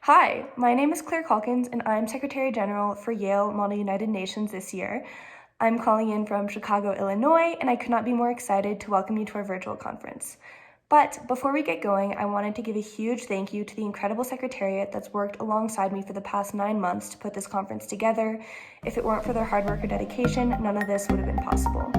Hi, my name is Claire Calkins, and I'm Secretary General for Yale Model United Nations this year. I'm calling in from Chicago, Illinois, and I could not be more excited to welcome you to our virtual conference. But before we get going, I wanted to give a huge thank you to the incredible Secretariat that's worked alongside me for the past 9 months to put this conference together. If it weren't for their hard work or dedication, none of this would have been possible.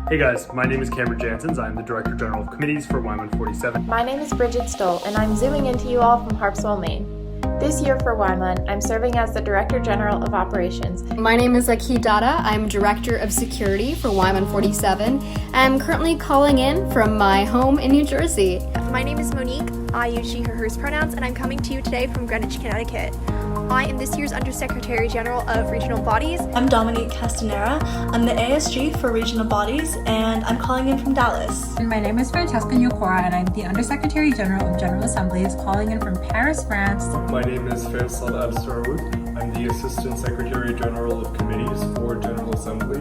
Hey guys, my name is Cameron Janssens. I'm the Director General of Committees for YMUN 47. My name is Bridget Stoll, and I'm zooming into you all from Harpswell, Maine. This year for YMUN, I'm serving as the Director General of Operations. My name is Aki Dada. I'm Director of Security for YMUN 47. I'm currently calling in from my home in New Jersey. My name is Monique. I use she, her, hers pronouns, and I'm coming to you today from Greenwich, Connecticut. I am this year's Undersecretary General of Regional Bodies. I'm Dominique Castanera. I'm the ASG for Regional Bodies, and I'm calling in from Dallas. My name is Francesca Nyokora, and I'm the Undersecretary General of General Assemblies, calling in from Paris, France. My name is Faisal Al-Sarawood. I'm the Assistant Secretary General of Committees for General Assembly,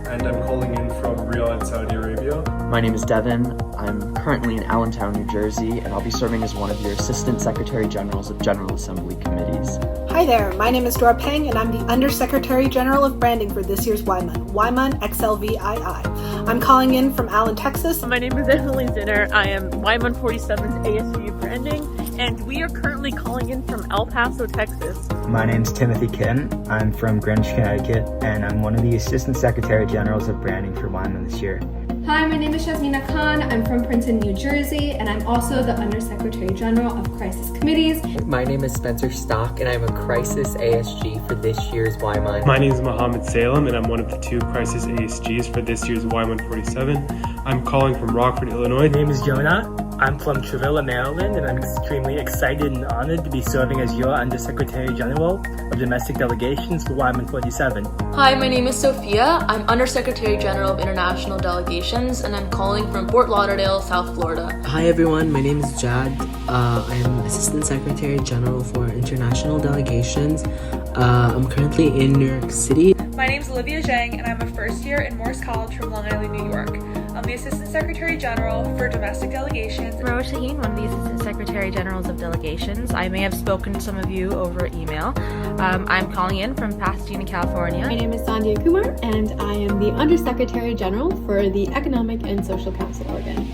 and I'm calling in from Riyadh, Saudi Arabia. My name is Devin. I'm currently in Allentown, New Jersey, and I'll be serving as one of your Assistant Secretary Generals of General Assembly Committees. Hi there, my name is Dora Peng, and I'm the Undersecretary General of Branding for this year's YMUN XLVII. I'm calling in from Allen, Texas. My name is Emily Zinner. I am YMUN 47's ASG Branding, and we are currently calling in from El Paso, Texas. My name is Timothy Kim. I'm from Greenwich, Connecticut, and I'm one of the Assistant Secretary Generals of Branding for YMUN this year. Hi, my name is Shazmina Khan. I'm from Princeton, New Jersey, and I'm also the Undersecretary General of Crisis Committees. My name is Spencer Stock, and I'm a Crisis ASG for this year's YMUN. My name is Mohammed Salem, and I'm one of the 2 Crisis ASGs for this year's YMUN 47. I'm calling from Rockford, Illinois. My name is Jonah. I'm from Trevilla, Maryland, and I'm extremely excited and honored to be serving as your Undersecretary General of Domestic Delegations for YMUN 47. Hi, my name is Sophia. I'm Undersecretary General of International Delegations, and I'm calling from Fort Lauderdale, South Florida. Hi everyone, my name is Jad. I'm Assistant Secretary General for International Delegations. I'm currently in New York City. My name is Olivia Zhang, and I'm a first year in Morse College from Long Island, New York. I'm the Assistant Secretary General for Domestic Delegations. Rose Shaheen, one of the Assistant Secretary Generals of Delegations. I may have spoken to some of you over email. I'm calling in from Pasadena, California. My name is Sandhya Kumar, and I am the Undersecretary General for the Economic and Social Council organ.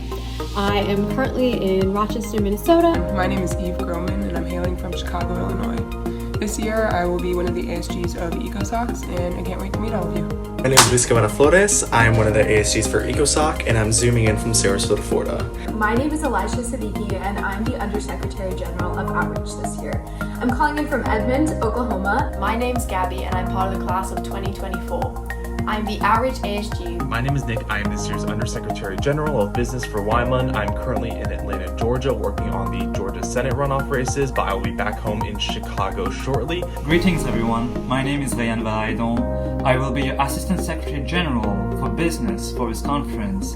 I am currently in Rochester, Minnesota. My name is Eve Groman and I'm hailing from Chicago, Illinois. This year I will be one of the ASGs of EcoSocs and I can't wait to meet all of you. My name is Luis Cabana Flores. I'm one of the ASGs for EcoSoc and I'm zooming in from Sarasota, Florida. My name is Elisha Siddiqui and I'm the Undersecretary General of Outreach this year. I'm calling in from Edmond, Oklahoma. My name's Gabby and I'm part of the class of 2024. I'm the Outreach ASG. My name is Nick. I am this year's Undersecretary General of Business for YMUN. I'm currently in Atlanta, Georgia, working on the Georgia Senate runoff races, but I will be back home in Chicago shortly. Greetings, everyone. My name is Rayan Valaidon. I will be your Assistant Secretary General for Business for this conference,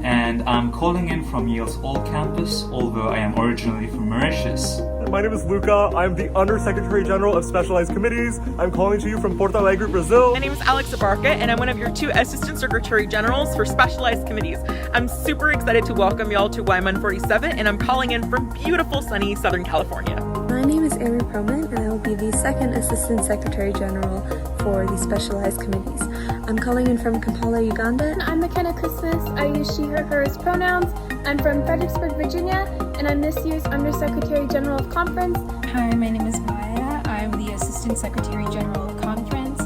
and I'm calling in from Yale's Old Campus, although I am originally from Mauritius. My name is Luca. I'm the Undersecretary General of Specialized Committees. I'm calling to you from Porto Alegre, Brazil. My name is Alex Abarca, and I'm one of your 2 Assistant Secretary Generals for Specialized Committees. I'm super excited to welcome y'all to YMUN 47, and I'm calling in from beautiful, sunny Southern California. My name is Amy Proman, and I will be the 2nd Assistant Secretary General for the Specialized Committees. I'm calling in from Kampala, Uganda. I'm McKenna Christmas. I use she, her, hers pronouns. I'm from Fredericksburg, Virginia, and I'm this year's Undersecretary General of Conference. Hi, my name is Maya. I'm the Assistant Secretary General of Conference.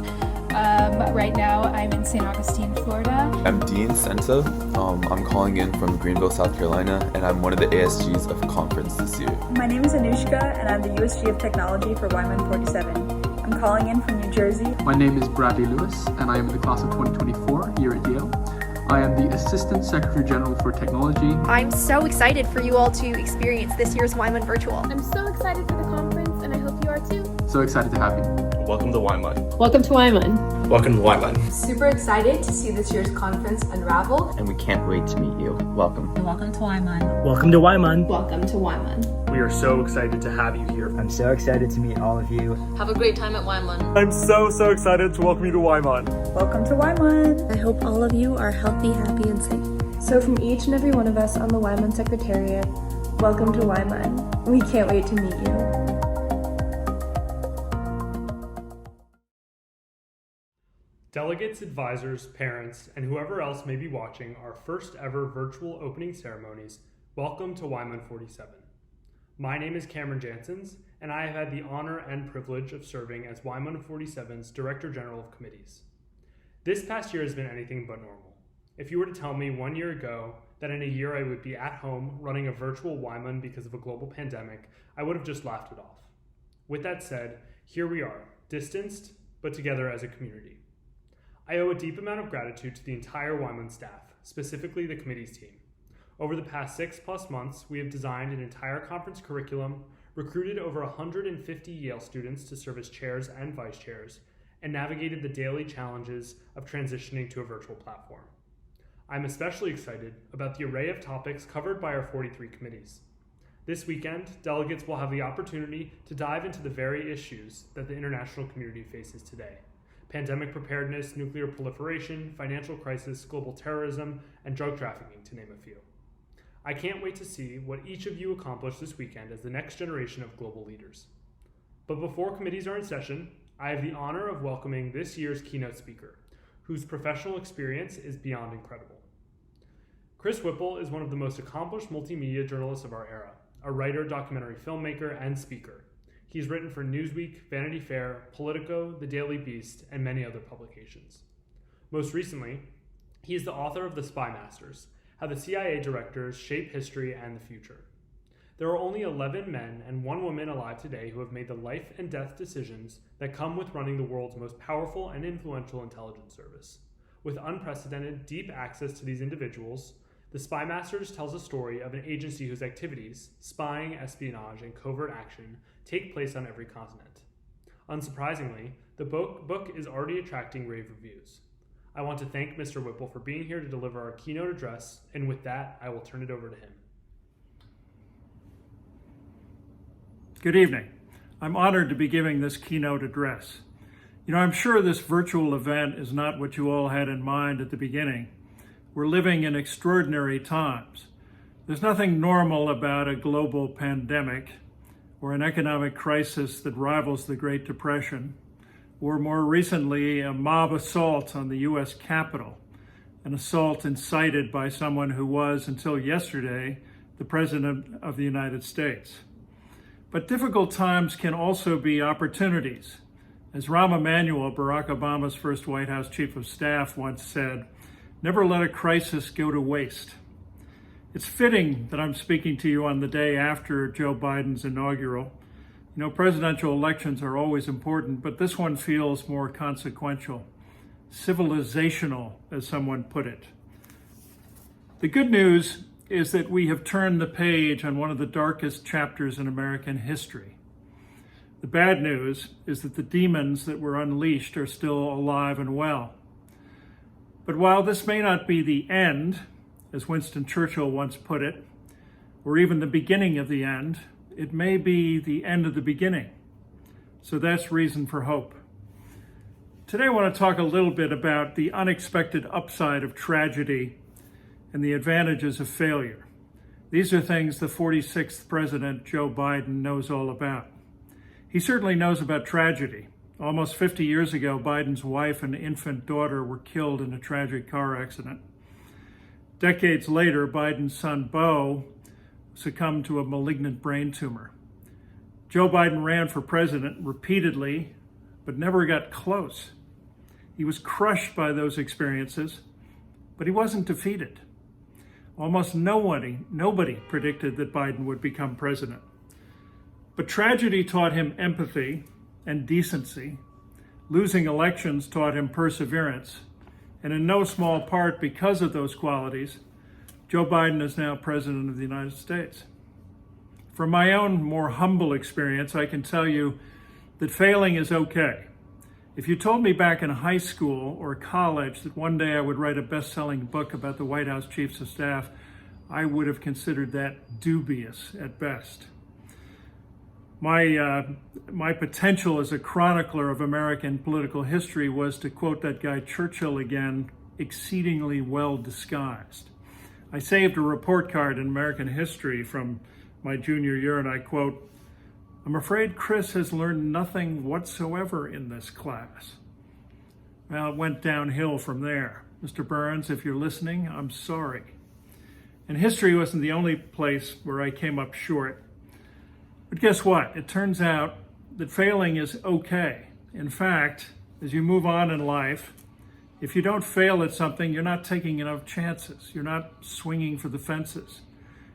Right now, I'm in St. Augustine, Florida. I'm Dean Senta. I'm calling in from Greenville, South Carolina, and I'm one of the ASGs of Conference this year. My name is Anushka, and I'm the USG of Technology for YMUN 47. I'm calling in from New Jersey. My name is Bradley Lewis, and I am in the class of 2024 here at Yale. I am the Assistant Secretary General for Technology. I'm so excited for you all to experience this year's YMUN Virtual. I'm so excited for the conference, and I hope you are too. So excited to have you. Welcome to YMUN. Welcome to YMUN. Welcome to YMUN. Super excited to see this year's conference unravel. And we can't wait to meet you. Welcome. Welcome to YMUN. Welcome to YMUN. Welcome to YMUN. We are so excited to have you here. I'm so excited to meet all of you. Have a great time at YMUN. I'm so excited to welcome you to YMUN. Welcome to YMUN. I hope all of you are healthy, happy, and safe. So from each and every one of us on the YMUN Secretariat, welcome to YMUN. We can't wait to meet you. Delegates, advisors, parents, and whoever else may be watching our first ever virtual opening ceremonies, welcome to YMUN 47. My name is Cameron Jansons, and I have had the honor and privilege of serving as YMUN 47's Director General of Committees. This past year has been anything but normal. If you were to tell me 1 year ago that in a year I would be at home running a virtual YMUN because of a global pandemic, I would have just laughed it off. With that said, here we are, distanced, but together as a community. I owe a deep amount of gratitude to the entire YMUN staff, specifically the committees team. Over the past 6+ months, we have designed an entire conference curriculum, recruited over 150 Yale students to serve as chairs and vice chairs, and navigated the daily challenges of transitioning to a virtual platform. I'm especially excited about the array of topics covered by our 43 committees. This weekend, delegates will have the opportunity to dive into the very issues that the international community faces today: pandemic preparedness, nuclear proliferation, financial crisis, global terrorism, and drug trafficking, to name a few. I can't wait to see what each of you accomplish this weekend as the next generation of global leaders. But before committees are in session, I have the honor of welcoming this year's keynote speaker, whose professional experience is beyond incredible. Chris Whipple is one of the most accomplished multimedia journalists of our era, a writer, documentary filmmaker, and speaker. He's written for Newsweek, Vanity Fair, Politico, The Daily Beast, and many other publications. Most recently, he is the author of The Spy Masters: How the CIA Directors Shape History and the Future. There are only 11 men and 1 woman alive today who have made the life and death decisions that come with running the world's most powerful and influential intelligence service. With unprecedented, deep access to these individuals, The Spy Masters tells a story of an agency whose activities, spying, espionage, and covert action, take place on every continent. Unsurprisingly, the book is already attracting rave reviews. I want to thank Mr. Whipple for being here to deliver our keynote address, and with that, I will turn it over to him. Good evening. I'm honored to be giving this keynote address. I'm sure this virtual event is not what you all had in mind at the beginning. We're living in extraordinary times. There's nothing normal about a global pandemic or an economic crisis that rivals the Great Depression, or more recently, a mob assault on the U.S. Capitol. an assault incited by someone who was, until yesterday, the President of the United States. But difficult times can also be opportunities. As Rahm Emanuel, Barack Obama's first White House Chief of Staff, once said, "Never let a crisis go to waste." It's fitting that I'm speaking to you on the day after Joe Biden's inaugural. You know, presidential elections are always important, but this one feels more consequential, civilizational, as someone put it. The good news is that we have turned the page on one of the darkest chapters in American history. The bad news is that the demons that were unleashed are still alive and well. But while this may not be the end, as Winston Churchill once put it, or even the beginning of the end, it may be the end of the beginning. So that's reason for hope. Today I want to talk a little bit about the unexpected upside of tragedy and the advantages of failure. These are things the 46th President, Joe Biden, knows all about. He certainly knows about tragedy. Almost 50 years ago, Biden's wife and infant daughter were killed in a tragic car accident. Decades later, Biden's son, Beau, succumbed to a malignant brain tumor. Joe Biden ran for president repeatedly, but never got close. He was crushed by those experiences, but he wasn't defeated. Almost nobody predicted that Biden would become president. But tragedy taught him empathy and decency. Losing elections taught him perseverance. And in no small part because of those qualities, Joe Biden is now President of the United States. From my own more humble experience, I can tell you that failing is okay. If you told me back in high school or college that one day I would write a best-selling book about the White House Chiefs of Staff, I would have considered that dubious at best. My potential as a chronicler of American political history was, to quote that guy Churchill again, exceedingly well disguised. I saved a report card in American history from my junior year, and I quote, "I'm afraid Chris has learned nothing whatsoever in this class." Well, it went downhill from there. Mr. Burns, if you're listening, I'm sorry. And history wasn't the only place where I came up short. But guess what? It turns out that failing is okay. In fact, as you move on in life, if you don't fail at something, you're not taking enough chances. You're not swinging for the fences.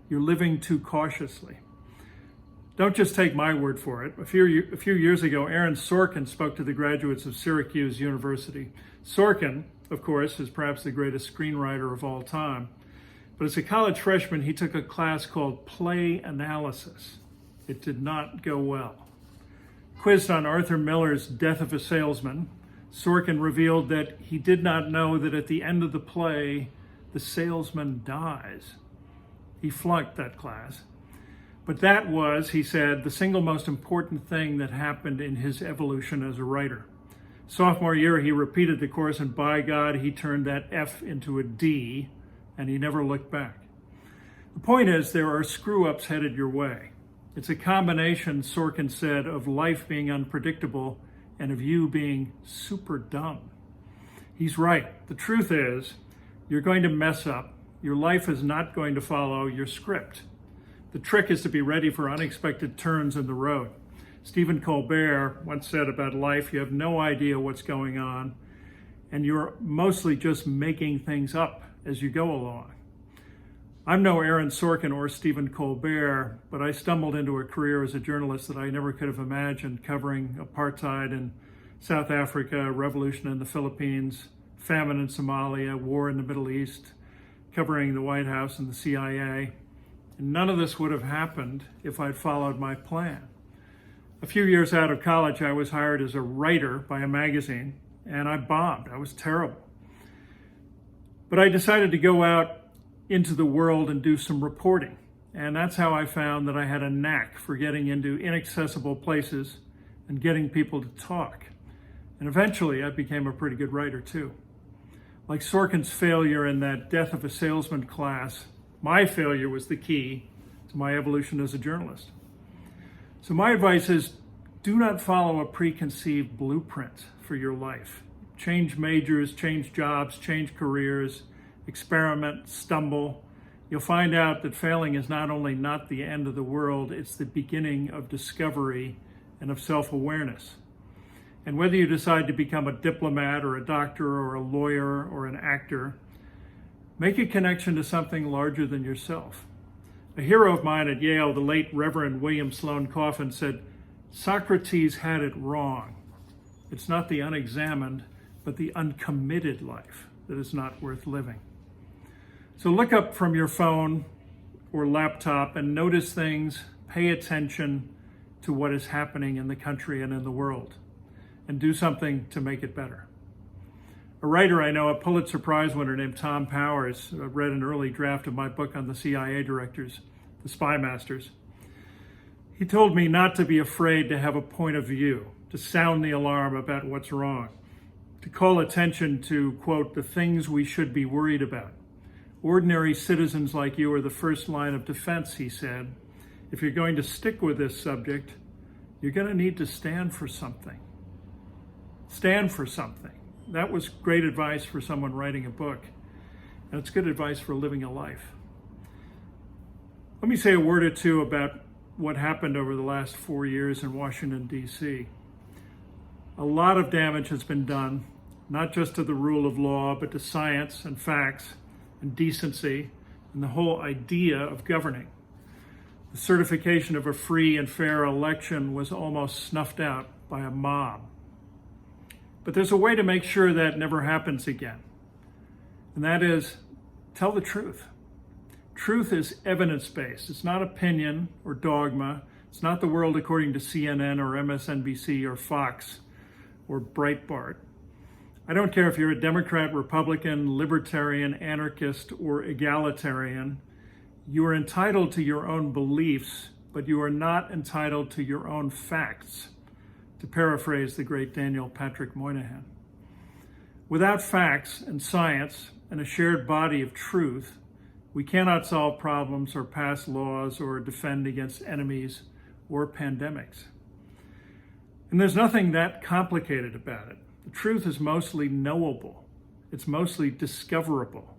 You're living too cautiously. Don't just take my word for it. A few years ago, Aaron Sorkin spoke to the graduates of Syracuse University. Sorkin, of course, is perhaps the greatest screenwriter of all time. But as a college freshman, he took a class called Play Analysis. It did not go well. Quizzed on Arthur Miller's Death of a Salesman, Sorkin revealed that he did not know that at the end of the play, the salesman dies. He flunked that class. But that was, he said, the single most important thing that happened in his evolution as a writer. Sophomore year, he repeated the course, and by God, he turned that F into a D, and he never looked back. The point is, there are screw-ups headed your way. It's a combination, Sorkin said, of life being unpredictable and of you being super dumb. He's right. The truth is, you're going to mess up. Your life is not going to follow your script. The trick is to be ready for unexpected turns in the road. Stephen Colbert once said about life, you have no idea what's going on, and you're mostly just making things up as you go along. I'm no Aaron Sorkin or Stephen Colbert, but I stumbled into a career as a journalist that I never could have imagined, covering apartheid in South Africa, revolution in the Philippines, famine in Somalia, war in the Middle East, covering the White House and the CIA. And none of this would have happened if I'd followed my plan. A few years out of college, I was hired as a writer by a magazine, and I bombed. I was terrible. But I decided to go out into the world and do some reporting. And that's how I found that I had a knack for getting into inaccessible places and getting people to talk. And eventually I became a pretty good writer too. Like Sorkin's failure in that Death of a Salesman class, my failure was the key to my evolution as a journalist. So my advice is, do not follow a preconceived blueprint for your life. Change majors, change jobs, change careers, experiment, stumble, you'll find out that failing is not only not the end of the world, it's the beginning of discovery and of self-awareness. And whether you decide to become a diplomat or a doctor or a lawyer or an actor, make a connection to something larger than yourself. A hero of mine at Yale, the late Reverend William Sloane Coffin, said, "Socrates had it wrong. It's not the unexamined, but the uncommitted life that is not worth living." So look up from your phone or laptop and notice things, pay attention to what is happening in the country and in the world, and do something to make it better. A writer I know, a Pulitzer Prize winner named Tom Powers, read an early draft of my book on the CIA directors, the spy masters. He told me not to be afraid to have a point of view, to sound the alarm about what's wrong, to call attention to, quote, the things we should be worried about. Ordinary citizens like you are the first line of defense, he said. If you're going to stick with this subject, you're going to need to stand for something. Stand for something. That was great advice for someone writing a book, and it's good advice for living a life. Let me say a word or two about what happened over the last 4 years in Washington, D.C. A lot of damage has been done, not just to the rule of law, but to science and facts and decency and the whole idea of governing. The certification of a free and fair election was almost snuffed out by a mob. But there's a way to make sure that never happens again. And that is, tell the truth. Truth is evidence-based. It's not opinion or dogma. It's not the world according to CNN or MSNBC or Fox or Breitbart. I don't care if you're a Democrat, Republican, libertarian, anarchist, or egalitarian. You are entitled to your own beliefs, but you are not entitled to your own facts, to paraphrase the great Daniel Patrick Moynihan. Without facts and science and a shared body of truth, we cannot solve problems or pass laws or defend against enemies or pandemics. And there's nothing that complicated about it. The truth is mostly knowable. It's mostly discoverable.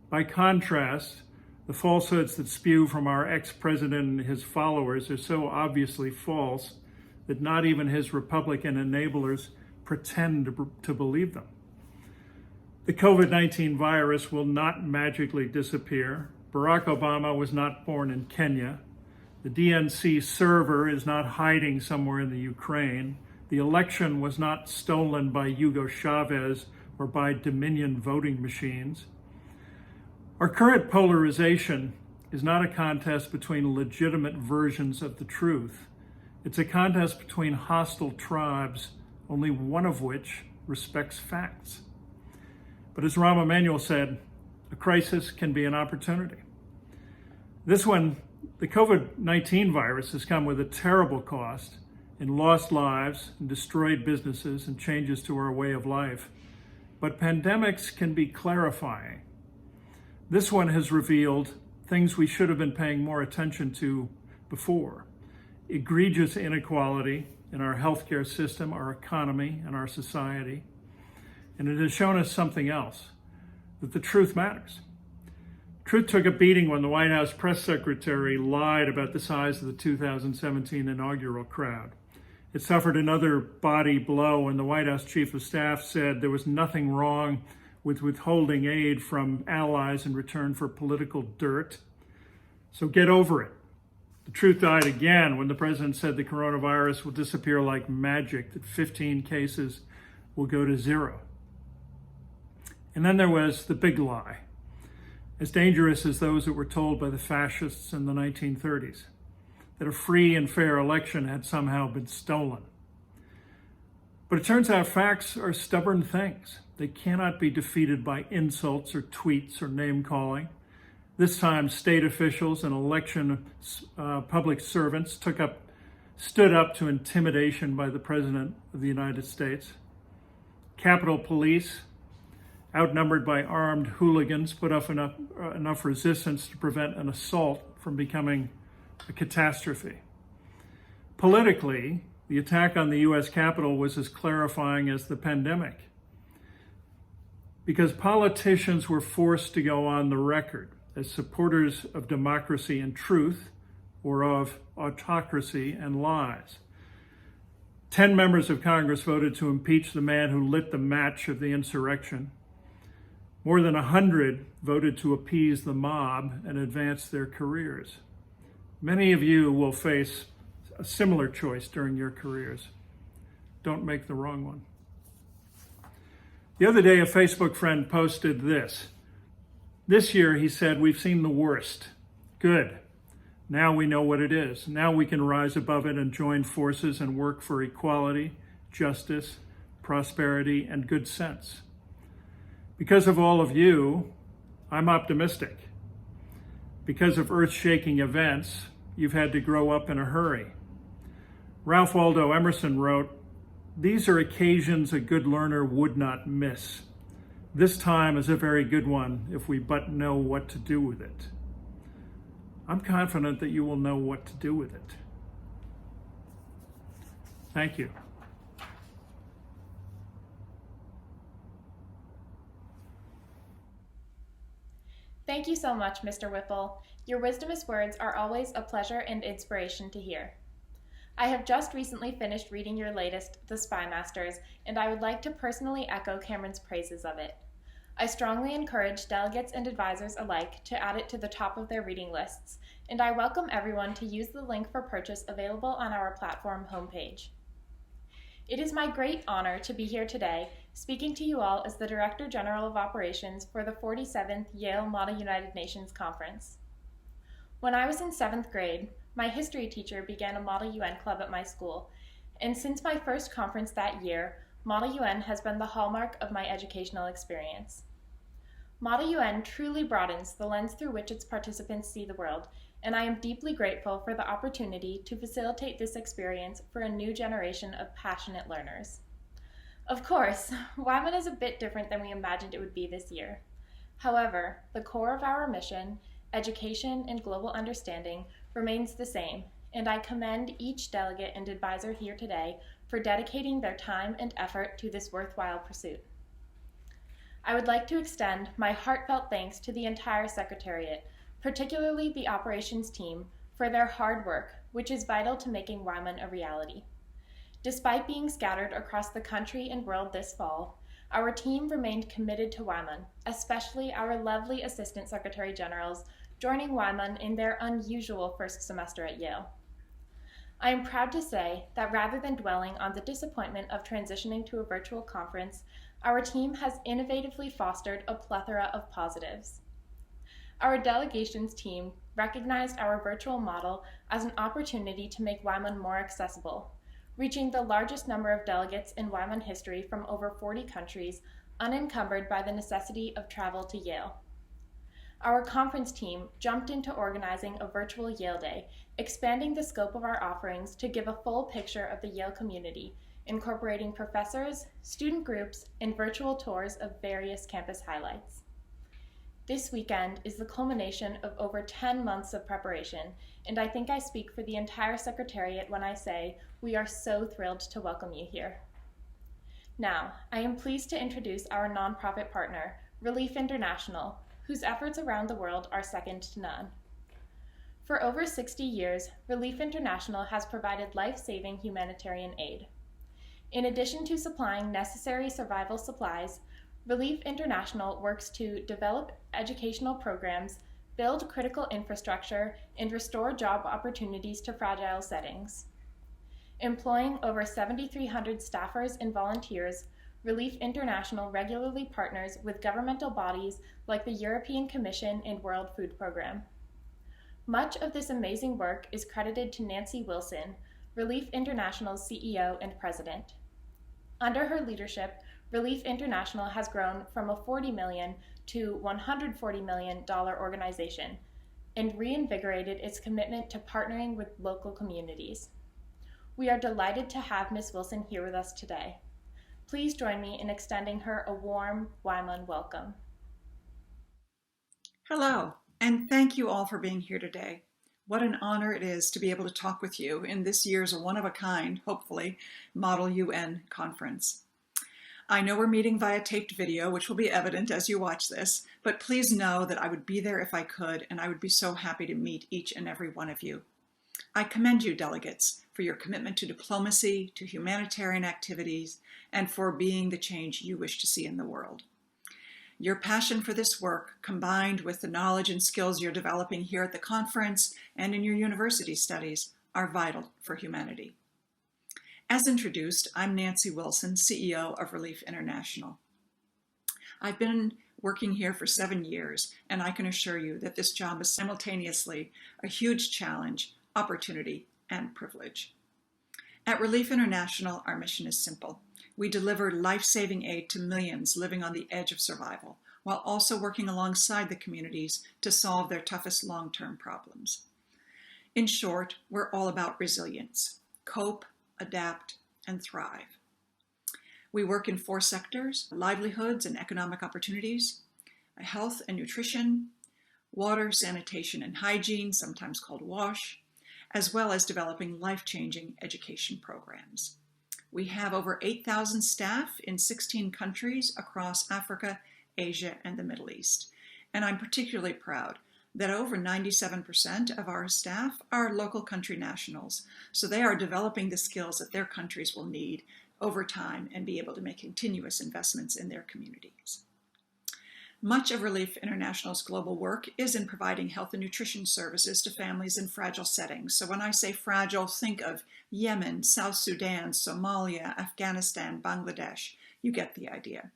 By contrast, the falsehoods that spew from our ex-president and his followers are so obviously false that not even his Republican enablers pretend to believe them. The COVID-19 virus will not magically disappear. Barack Obama was not born in Kenya. The DNC server is not hiding somewhere in the Ukraine. The election was not stolen by Hugo Chavez or by Dominion voting machines. Our current polarization is not a contest between legitimate versions of the truth. It's a contest between hostile tribes, only one of which respects facts. But as Rahm Emanuel said, a crisis can be an opportunity. This one, the COVID-19 virus, has come with a terrible cost in lost lives and destroyed businesses and changes to our way of life. But pandemics can be clarifying. This one has revealed things we should have been paying more attention to before. Egregious inequality in our healthcare system, our economy, and our society. And it has shown us something else, that the truth matters. Truth took a beating when the White House press secretary lied about the size of the 2017 inaugural crowd. It suffered another body blow when the White House chief of staff said there was nothing wrong with withholding aid from allies in return for political dirt. So get over it. The truth died again when the president said the coronavirus will disappear like magic, that 15 cases will go to zero. And then there was the big lie, as dangerous as those that were told by the fascists in the 1930s, that a free and fair election had somehow been stolen. But it turns out facts are stubborn things. They cannot be defeated by insults or tweets or name-calling. This time, state officials and election public servants stood up to intimidation by the President of the United States. Capitol Police, outnumbered by armed hooligans, put up enough resistance to prevent an assault from becoming a catastrophe. Politically, the attack on the U.S. Capitol was as clarifying as the pandemic. because politicians were forced to go on the record as supporters of democracy and truth, or of autocracy and lies. 10 members of Congress voted to impeach the man who lit the match of the insurrection. More than 100 voted to appease the mob and advance their careers. Many of you will face a similar choice during your careers. Don't make the wrong one. The other day, a Facebook friend posted this. This year, he said, we've seen the worst. Good. Now we know what it is. Now we can rise above it and join forces and work for equality, justice, prosperity, and good sense. Because of all of you, I'm optimistic. Because of earth-shaking events, you've had to grow up in a hurry. Ralph Waldo Emerson wrote, "These are occasions a good learner would not miss. This time is a very good one if we but know what to do with it." I'm confident that you will know what to do with it. Thank you. Thank you so much, Mr. Whipple. Your wisdomous words are always a pleasure and inspiration to hear. I have just recently finished reading your latest, The Spy Masters, and I would like to personally echo Cameron's praises of it. I strongly encourage delegates and advisors alike to add it to the top of their reading lists, and I welcome everyone to use the link for purchase available on our platform homepage. It is my great honor to be here today, speaking to you all as the Director General of Operations for the 47th Yale Model United Nations Conference. When I was in 7th grade, my history teacher began a Model UN club at my school, and since my first conference that year, Model UN has been the hallmark of my educational experience. Model UN truly broadens the lens through which its participants see the world, and I am deeply grateful for the opportunity to facilitate this experience for a new generation of passionate learners. Of course, YMUN is a bit different than we imagined it would be this year. However, the core of our mission, education and global understanding, remains the same, and I commend each delegate and advisor here today for dedicating their time and effort to this worthwhile pursuit. I would like to extend my heartfelt thanks to the entire Secretariat, particularly the operations team, for their hard work, which is vital to making YMUN a reality. Despite being scattered across the country and world this fall, our team remained committed to YMUN, especially our lovely Assistant Secretary Generals joining YMUN in their unusual first semester at Yale. I am proud to say that rather than dwelling on the disappointment of transitioning to a virtual conference, our team has innovatively fostered a plethora of positives. Our delegations team recognized our virtual model as an opportunity to make YMUN more accessible, reaching the largest number of delegates in YMUN history from over 40 countries, unencumbered by the necessity of travel to Yale. Our conference team jumped into organizing a virtual Yale Day, expanding the scope of our offerings to give a full picture of the Yale community, incorporating professors, student groups, and virtual tours of various campus highlights. This weekend is the culmination of over 10 months of preparation, and I think I speak for the entire Secretariat when I say we are so thrilled to welcome you here. Now, I am pleased to introduce our nonprofit partner, Relief International, whose efforts around the world are second to none. For over 60 years, Relief International has provided life-saving humanitarian aid. In addition to supplying necessary survival supplies, Relief International works to develop educational programs, build critical infrastructure, and restore job opportunities to fragile settings. Employing over 7,300 staffers and volunteers, Relief International regularly partners with governmental bodies like the European Commission and World Food Programme. Much of this amazing work is credited to Nancy Wilson, Relief International's CEO and president. Under her leadership, Relief International has grown from a $40 million to $140 million organization and reinvigorated its commitment to partnering with local communities. We are delighted to have Ms. Wilson here with us today. Please join me in extending her a warm YMUN welcome. Hello, and thank you all for being here today. What an honor it is to be able to talk with you in this year's one-of-a-kind, hopefully, Model UN conference. I know we're meeting via taped video, which will be evident as you watch this, but please know that I would be there if I could, and I would be so happy to meet each and every one of you. I commend you, delegates, for your commitment to diplomacy, to humanitarian activities, and for being the change you wish to see in the world. Your passion for this work, combined with the knowledge and skills you're developing here at the conference and in your university studies, are vital for humanity. As introduced, I'm Nancy Wilson, CEO of Relief International. I've been working here for 7 years, and I can assure you that this job is simultaneously a huge challenge, opportunity, and privilege. At Relief International, our mission is simple. We deliver life-saving aid to millions living on the edge of survival, while also working alongside the communities to solve their toughest long-term problems. In short, we're all about resilience: cope, adapt, and thrive. We work in 4 sectors: livelihoods and economic opportunities, health and nutrition, water, sanitation, and hygiene, sometimes called WASH, as well as developing life-changing education programs. We have over 8,000 staff in 16 countries across Africa, Asia, and the Middle East. And I'm particularly proud that over 97% of our staff are local country nationals, so they are developing the skills that their countries will need over time and be able to make continuous investments in their communities. Much of Relief International's global work is in providing health and nutrition services to families in fragile settings. So when I say fragile, think of Yemen, South Sudan, Somalia, Afghanistan, Bangladesh. You get the idea.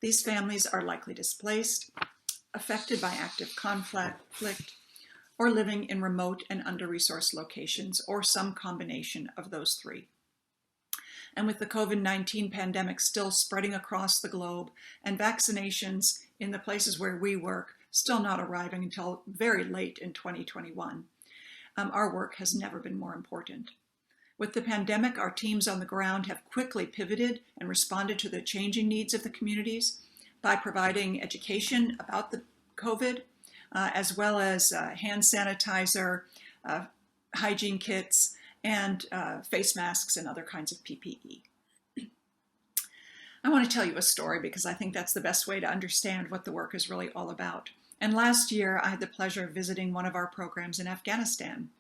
These families are likely displaced, affected by active conflict, or living in remote and under-resourced locations, or some combination of those 3. And with the COVID-19 pandemic still spreading across the globe and vaccinations in the places where we work still not arriving until very late in 2021, our work has never been more important. With the pandemic, our teams on the ground have quickly pivoted and responded to the changing needs of the communities by providing education about the COVID, as well as hand sanitizer, hygiene kits, and face masks and other kinds of PPE. I want to tell you a story because I think that's the best way to understand what the work is really all about. And last year, I had the pleasure of visiting one of our programs in Afghanistan.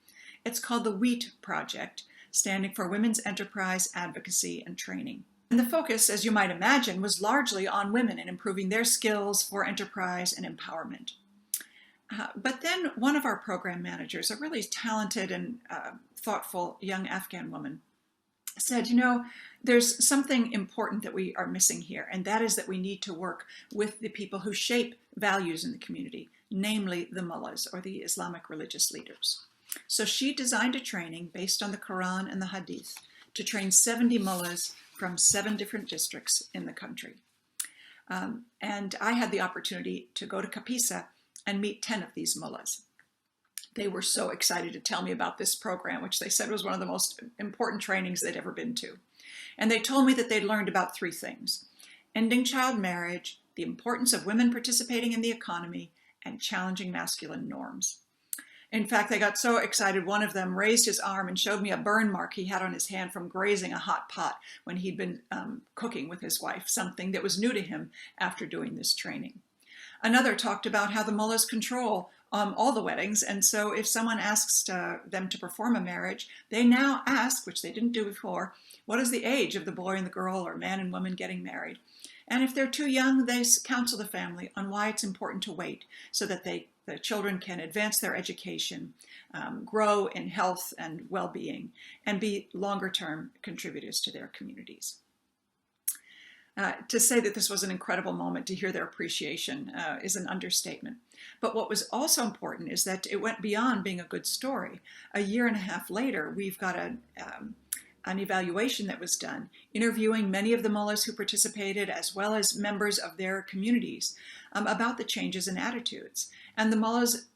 It's called the WHEAT Project, standing for Women's Enterprise Advocacy and Training. And the focus, as you might imagine, was largely on women and improving their skills for enterprise and empowerment. But then one of our program managers, a really talented and thoughtful young Afghan woman, said, there's something important that we are missing here, and that is that we need to work with the people who shape values in the community, namely the mullahs, or the Islamic religious leaders. So she designed a training based on the Quran and the Hadith to train 70 mullahs from 7 different districts in the country. And I had the opportunity to go to Kapisa and meet 10 of these mullahs. They were so excited to tell me about this program, which they said was one of the most important trainings they'd ever been to. And they told me that they'd learned about 3 things: ending child marriage, the importance of women participating in the economy, and challenging masculine norms. In fact, they got so excited, one of them raised his arm and showed me a burn mark he had on his hand from grazing a hot pot when he'd been cooking with his wife, something that was new to him after doing this training. Another talked about how the mullahs control all the weddings, and so if someone asks them to perform a marriage, they now ask, which they didn't do before, what is the age of the boy and the girl, or man and woman getting married? And if they're too young, they counsel the family on why it's important to wait so that the children can advance their education, grow in health and well-being, and be longer-term contributors to their communities. To say that this was an incredible moment to hear their appreciation is an understatement. But what was also important is that it went beyond being a good story. A year and a half later, we've got an evaluation that was done, interviewing many of the mullahs who participated, as well as members of their communities, about the changes in attitudes. And the mullahs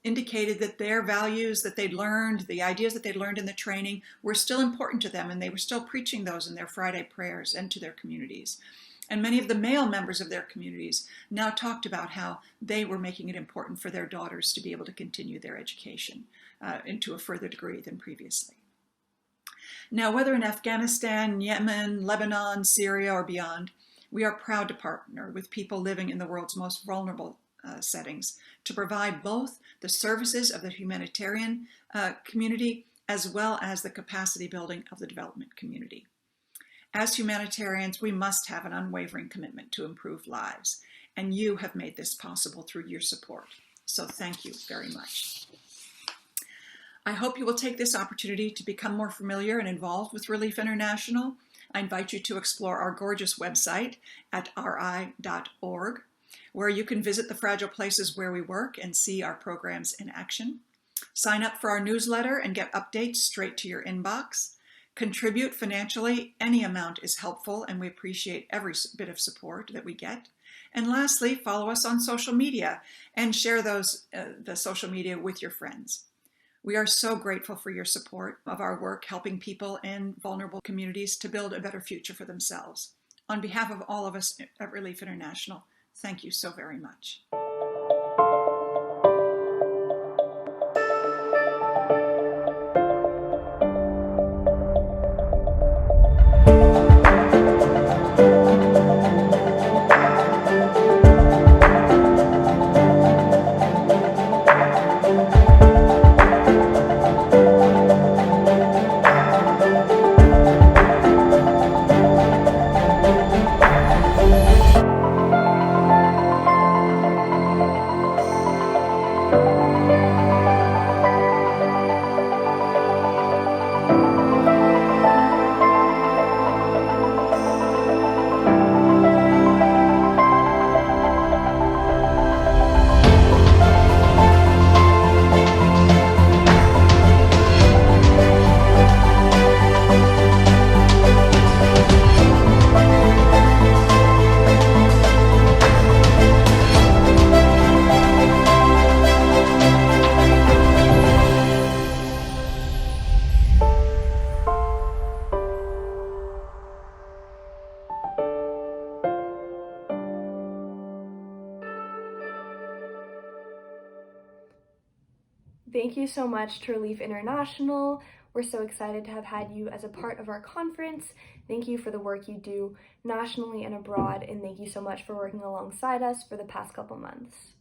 indicated that their values that they'd learned, the ideas that they'd learned in the training, were still important to them, and they were still preaching those in their Friday prayers and to their communities. And many of the male members of their communities now talked about how they were making it important for their daughters to be able to continue their education into a further degree than previously. Now, whether in Afghanistan, Yemen, Lebanon, Syria, or beyond, we are proud to partner with people living in the world's most vulnerable settings to provide both the services of the humanitarian community as well as the capacity building of the development community. As humanitarians, we must have an unwavering commitment to improve lives, and you have made this possible through your support. So thank you very much. I hope you will take this opportunity to become more familiar and involved with Relief International. I invite you to explore our gorgeous website at ri.org, where you can visit the fragile places where we work and see our programs in action. Sign up for our newsletter and get updates straight to your inbox. Contribute financially. Any amount is helpful, and we appreciate every bit of support that we get. And lastly, follow us on social media and share the social media with your friends. We are so grateful for your support of our work helping people in vulnerable communities to build a better future for themselves. On behalf of all of us at Relief International, thank you so very much. Thank you so much to Relief International. We're so excited to have had you as a part of our conference. Thank you for the work you do nationally and abroad, and thank you so much for working alongside us for the past couple months.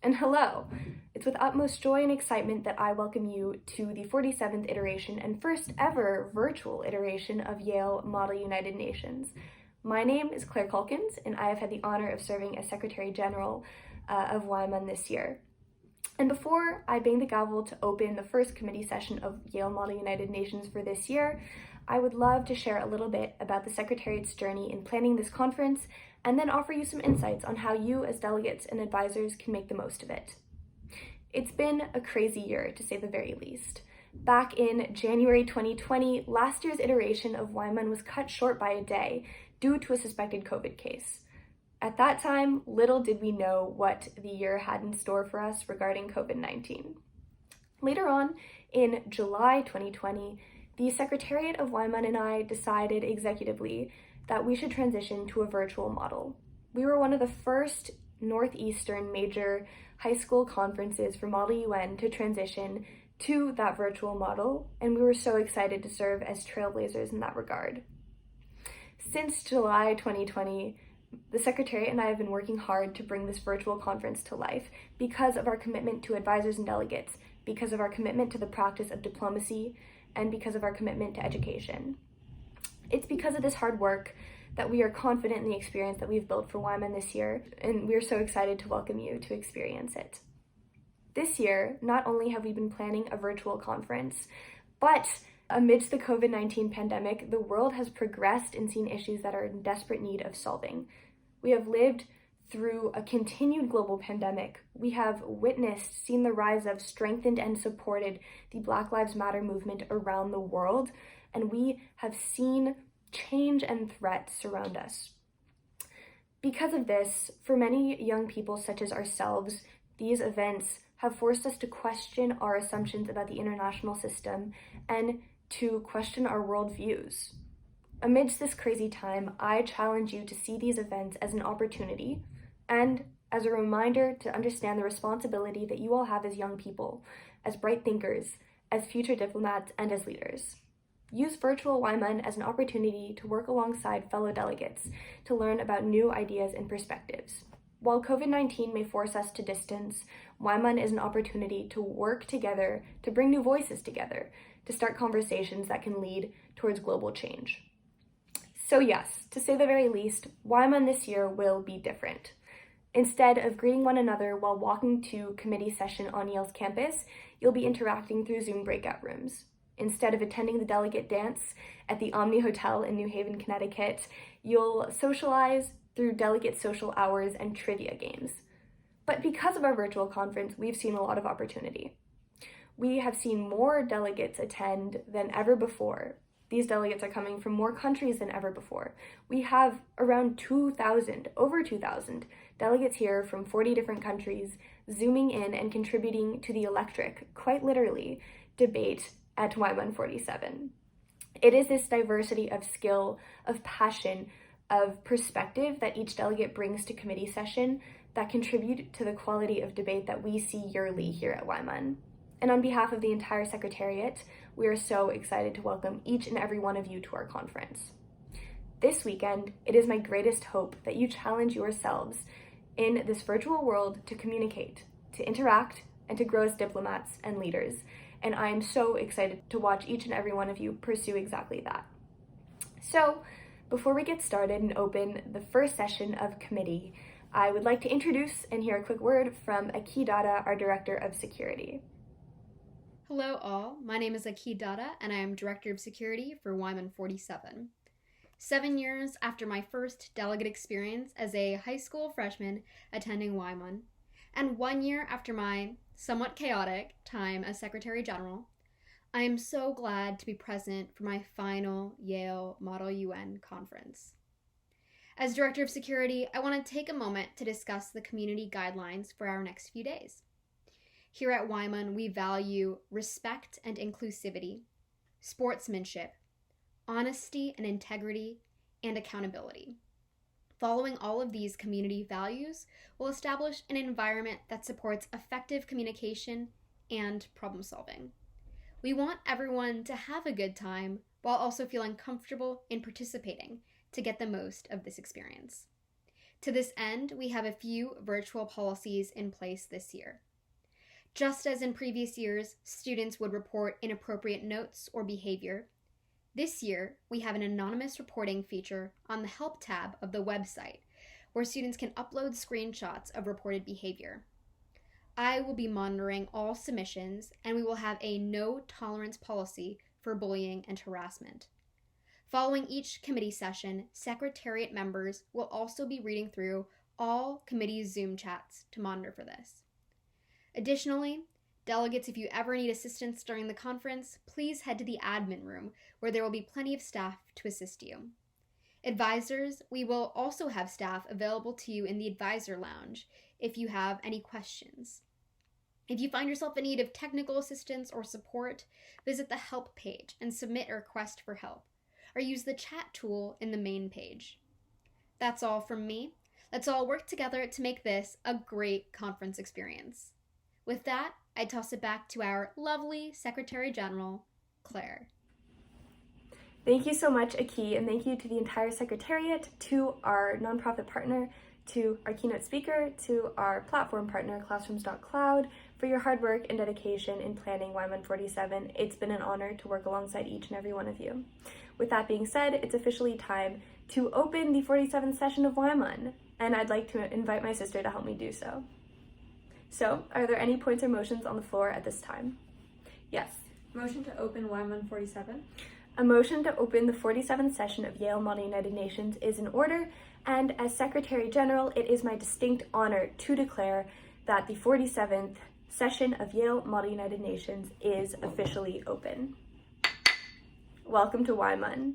And hello! It's with utmost joy and excitement that I welcome you to the 47th iteration and first ever virtual iteration of Yale Model United Nations. My name is Claire Calkins, and I have had the honor of serving as Secretary General of YMUN this year. And before I bang the gavel to open the first committee session of Yale Model United Nations for this year, I would love to share a little bit about the Secretariat's journey in planning this conference, and then offer you some insights on how you as delegates and advisors can make the most of it. It's been a crazy year, to say the very least. Back in January 2020, last year's iteration of YMUN was cut short by a day due to a suspected COVID case. At that time, little did we know what the year had in store for us regarding COVID-19. Later on, in July 2020, the Secretariat of YMUN and I decided executively that we should transition to a virtual model. We were one of the first Northeastern major high school conferences for Model UN to transition to that virtual model, and we were so excited to serve as trailblazers in that regard. Since July 2020, the Secretariat and I have been working hard to bring this virtual conference to life because of our commitment to advisors and delegates, because of our commitment to the practice of diplomacy, and because of our commitment to education. It's because of this hard work that we are confident in the experience that we've built for YMUN this year, and we're so excited to welcome you to experience it. This year, not only have we been planning a virtual conference, but amidst the COVID-19 pandemic, the world has progressed and seen issues that are in desperate need of solving. We have lived through a continued global pandemic. We have seen the rise of, strengthened, and supported the Black Lives Matter movement around the world, and we have seen change and threat surround us. Because of this, for many young people such as ourselves, these events have forced us to question our assumptions about the international system and to question our worldviews. Amidst this crazy time, I challenge you to see these events as an opportunity and as a reminder to understand the responsibility that you all have as young people, as bright thinkers, as future diplomats, and as leaders. use virtual YMUN as an opportunity to work alongside fellow delegates to learn about new ideas and perspectives. While COVID-19 may force us to distance, YMUN is an opportunity to work together, to bring new voices together, to start conversations that can lead towards global change. So yes, to say the very least, YMUN this year will be different. Instead of greeting one another while walking to committee session on Yale's campus, you'll be interacting through Zoom breakout rooms. Instead of attending the delegate dance at the Omni Hotel in New Haven, Connecticut, you'll socialize through delegate social hours and trivia games. But because of our virtual conference, we've seen a lot of opportunity. We have seen more delegates attend than ever before. These delegates are coming from more countries than ever before. We have around 2,000, over 2,000 delegates here from 40 different countries, zooming in and contributing to the electric, quite literally, debate at YMUN 47. It is this diversity of skill, of passion, of perspective that each delegate brings to committee session that contribute to the quality of debate that we see yearly here at YMUN. And on behalf of the entire Secretariat, we are so excited to welcome each and every one of you to our conference. This weekend, it is my greatest hope that you challenge yourselves in this virtual world to communicate, to interact, and to grow as diplomats and leaders. And I am so excited to watch each and every one of you pursue exactly that. So, before we get started and open the first session of committee, I would like to introduce and hear a quick word from Aki Dada, our Director of Security. Hello all, my name is Aki Dada and I am Director of Security for YMUN 47. 7 years after my first delegate experience as a high school freshman attending YMUN, and 1 year after my somewhat chaotic time as Secretary General, I am so glad to be present for my final Yale Model UN conference. As Director of Security, I want to take a moment to discuss the community guidelines for our next few days. Here at YMUN, we value respect and inclusivity, sportsmanship, honesty and integrity, and accountability. Following all of these community values will establish an environment that supports effective communication and problem solving. We want everyone to have a good time while also feeling comfortable in participating to get the most of this experience. To this end, we have a few virtual policies in place this year. Just as in previous years, students would report inappropriate notes or behavior, this year we have an anonymous reporting feature on the Help tab of the website where students can upload screenshots of reported behavior. I will be monitoring all submissions and we will have a no tolerance policy for bullying and harassment. Following each committee session, Secretariat members will also be reading through all committee Zoom chats to monitor for this. Additionally, delegates, if you ever need assistance during the conference, please head to the admin room where there will be plenty of staff to assist you. Advisors, we will also have staff available to you in the advisor lounge if you have any questions. If you find yourself in need of technical assistance or support, visit the help page and submit a request for help, or use the chat tool in the main page. That's all from me. Let's all work together to make this a great conference experience. With that, I toss it back to our lovely Secretary General, Claire. Thank you so much, Aki, and thank you to the entire Secretariat, to our nonprofit partner, to our keynote speaker, to our platform partner, Classrooms.Cloud, for your hard work and dedication in planning YMUN 47. It's been an honor to work alongside each and every one of you. With that being said, it's officially time to open the 47th session of YMUN, and I'd like to invite my sister to help me do so. So, are there any points or motions on the floor at this time? Yes. Motion to open YMUN 47. A motion to open the 47th session of Yale Model United Nations is in order, and as Secretary General, it is my distinct honor to declare that the 47th session of Yale Model United Nations is officially open. Welcome to YMUN.